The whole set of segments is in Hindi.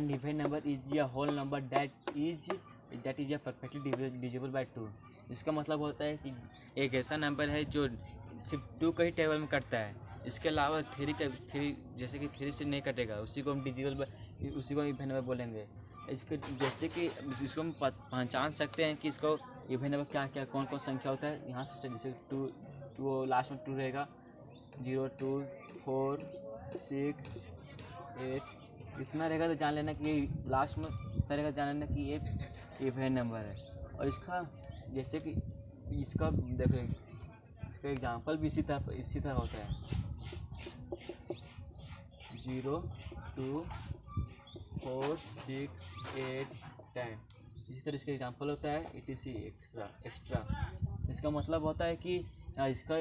N even number is a whole number that is a perfectly divisible by 2। इसका मतलब होता है कि एक ऐसा नंबर है जो सिर्फ 2 का ही टेबल में कटता है, इसके अलावा 3 जैसे कि 3 से नहीं कटेगा, उसी को हम उसी को इवन नंबर बोलेंगे। इसके जैसे कि इसको हम पहचान सकते हैं कि इसको इवन नंबर क्या कौन कौन संख्या होता है। यहाँ से जैसे 2 लास्ट में 2 रहेगा, 0 2 4 6 8 इतना रहेगा, तो जान लेना कि ये लास्ट में इतना रहेगा, जान लेना कि ये इवन नंबर है। और इसका जैसे कि इसका देखो, इसका एग्जांपल भी इसी तरह होता है, 0 2 4 6 8 10 इसी तरह इसका एग्जांपल होता है etc एक्स्ट्रा। इसका मतलब होता है कि इसका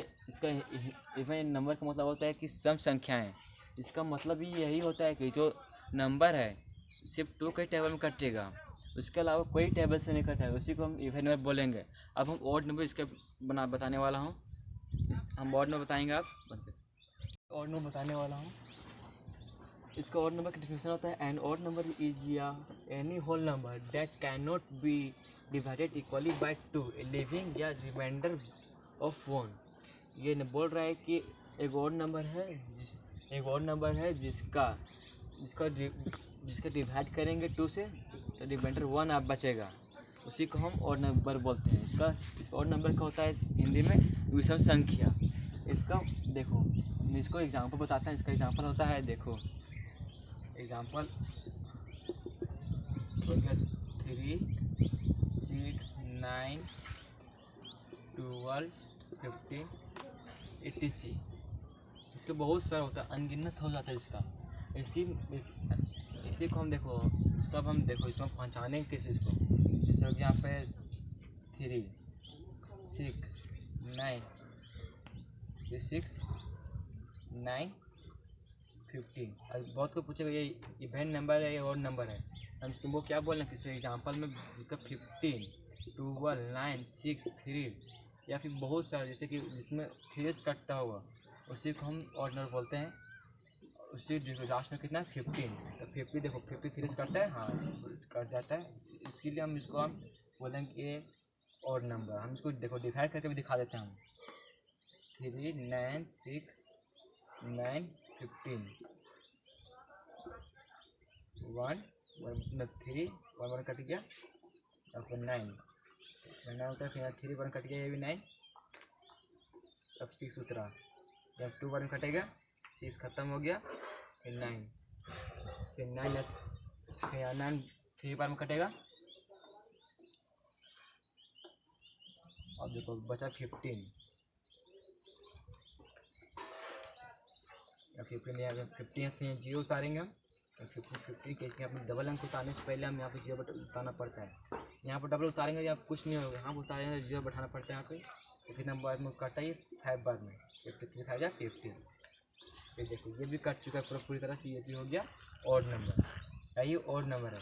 इवन नंबर का मतलब होता है कि सम संख्याएं। इसका मतलब भी यही होता है कि जो नंबर है सिर्फ 2 के टेबल में कटेगा, उसके अलावा कोई टेबल से नहीं कटेगा, उसी को हम इवन नंबर बोलेंगे। अब हम ऑड नंबर इसका बताने वाला हूँ। हम ऑड नंबर बताएंगे, आप ऑड नंबर बताने वाला हूँ। इसका ऑड नंबर का डिफिनेशन होता है an odd number is any whole number that can not be divided equally by 2 leaving या रिमाइंडर ऑफ 1। ये बोल रहा है कि एक ऑड नंबर है जिसका डिवाइड करेंगे 2 से, तो रिमाइंडर 1 आप बचेगा, उसी को हम ऑड नंबर बोलते हैं। इसका ऑड नंबर का होता है हिंदी में विषम संख्या। इसका देखो, मैं इसको एग्जांपल बताता हूँ। इसका एग्जांपल होता है, देखो एग्जांपल 3 6 9 12 15 86। इसके बहुत सारा होता है, अनगिनत हो जाता है इसका। इसी को हम देखो, इसको अब हम देखो, इसमें पहचानेंगे किस चीज़ को। जैसे हो गया यहाँ पे 3 6 9 6 9 15। अब बहुत को पूछेगा ये इवन नंबर है या ऑड नंबर है, हम तुमको क्या बोलना किसी एग्जांपल में जिसका 15 12 9 6 3 या फिर बहुत सारा जैसे कि जिसमें 3 से कटता होगा, उसी को हम ऑड नंबर बोलते हैं। उसी देखो लास्ट में कितना है 15, तो 50 देखो 53 से कटता है, हाँ कट जाता है, इसके लिए हम इसको हम बोलेंगे ये ऑड नंबर। हम इसको देखो डिवाइड करके भी दिखा देते हैं हम। 3 9 6 9 15 1 3 1 कट गया, और फिर 9 होता है, फिर 3 1 कट गया, ये भी 9, अब 6 उतरा, जब 2 1 कटेगा 6 खत्म हो गया, फिर 9 फिर 9 3 बार में कटेगा। अब देखो बचा 15, या 15 से 0 उतारेंगे हम। 15 के अपने डबल अंक उतारने से पहले हम यहाँ पे 0 उतारना पड़ता है। यहाँ पर डबल उतारेंगे या कुछ नहीं होगा, यहाँ पर उतारेंगे 0 बैठाना पड़ता है यहाँ पे। तो कितना बार में कटा, ये 5 बार में, 53 खा गया 50। फिर देखो ये भी कट चुका है पूरी तरह से, ये भी हो गया ऑड नंबर। ये ऑड नंबर है,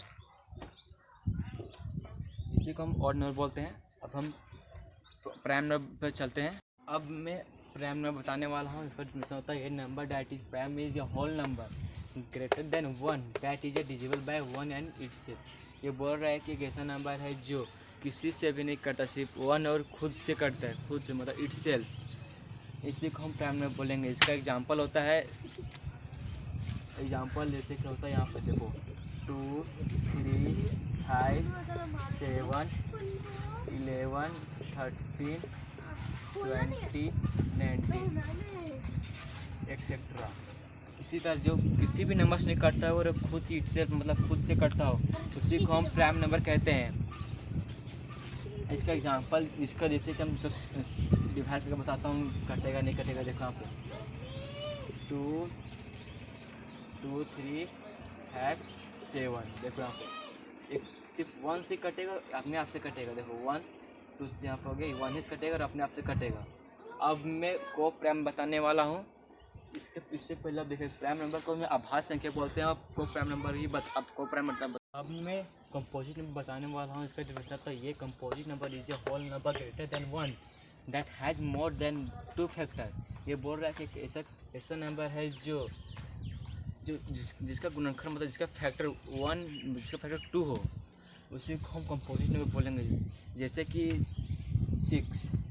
इसी को हम ऑड नंबर बोलते हैं। अब हम प्राइम नंबर पर चलते हैं। अब मैं प्राइम नंबर बताने वाला हूँ। इसका डिफिनेशन होता है a number that is prime is a whole number greater than 1 that is a divisible by 1 and itself. ये बोल रहा है कि एक ऐसा नंबर है जो किसी से भी नहीं कटता, सिर्फ 1 और खुद से कटता है, खुद से मतलब इटसेल्फ, इसी को हम प्राइम नंबर बोलेंगे। इसका एग्जांपल होता है, एग्जांपल जैसे क्या होता है यहाँ पे देखो 2 3 5 7 11 13 20 19 एक्सेट्रा। इसी तरह जो किसी भी नंबर से नहीं कटता है और खुद ही इटसेल्फ मतलब खुद से कटता हो, उसी को हम प्राइम नंबर कहते हैं। इसका एग्जांपल, इसका जैसे कि हम डिवाइड करके बताता हूँ, कटेगा नहीं कटेगा। देखो यहाँ पे 2 2 3 5 7, देखो यहाँ पे एक सिर्फ 1 से कटेगा, अपने आप से कटेगा। देखो 1 2 से यहाँ पे हो गया, 1 से कटेगा और अपने आप से कटेगा। अब मैं को प्राइम बताने वाला हूँ। इससे पहले देखिए प्राइम नंबर को मैं आभाज्य संख्या बोलते हैं, और को प्राइम नंबर ही अब को प्राइम मतलब। अब मैं कंपोजिट नंबर बताने वाला हूँ। इसका डिफिनेशन था ये composite number is a whole number greater than 1 that has more than 2 factor. ये बोल रहा है कि ऐसा नंबर है जो जिसका गुणनखंड मतलब जिसका फैक्टर 1 जिसका फैक्टर 2 हो उसी को हम कंपोजिट नंबर बोलेंगे। जैसे कि 6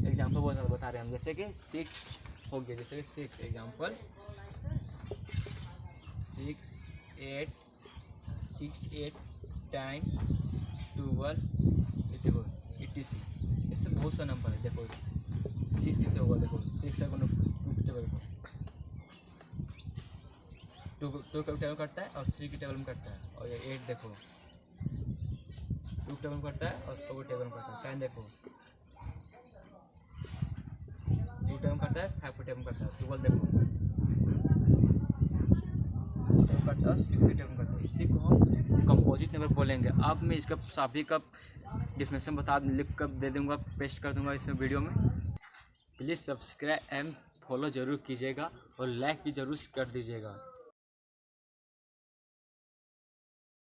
एग्जाम्पल बता रहे हैं हम, जैसे कि 6 हो गया, जैसे कि 6 एग्जाम्पल 6 8 10 12 देखो 86 इससे बहुत सा नंबर है। देखो 6 किससे होगा, देखो 6 का गुना 2 की टेबल में 2 का टेबल करता है और 3 की टेबल में करता है। और ये 8 देखो 2 टेबल में करता है और 4 टेबल में करता है। 10 देखो 2 टेबल में करता है, 5 टेबल में करता है। 12 देखो 2 करता है और 6 टेबल में करता है। इसी को हम कंपोजिट नंबर बोलेंगे। अब मैं इसका सभी का डिफिनेशन लिख कर दे दूंगा, पेस्ट कर दूंगा इसमें वीडियो में। प्लीज़ सब्सक्राइब एंड फॉलो ज़रूर कीजिएगा और लाइक भी ज़रूर कर दीजिएगा।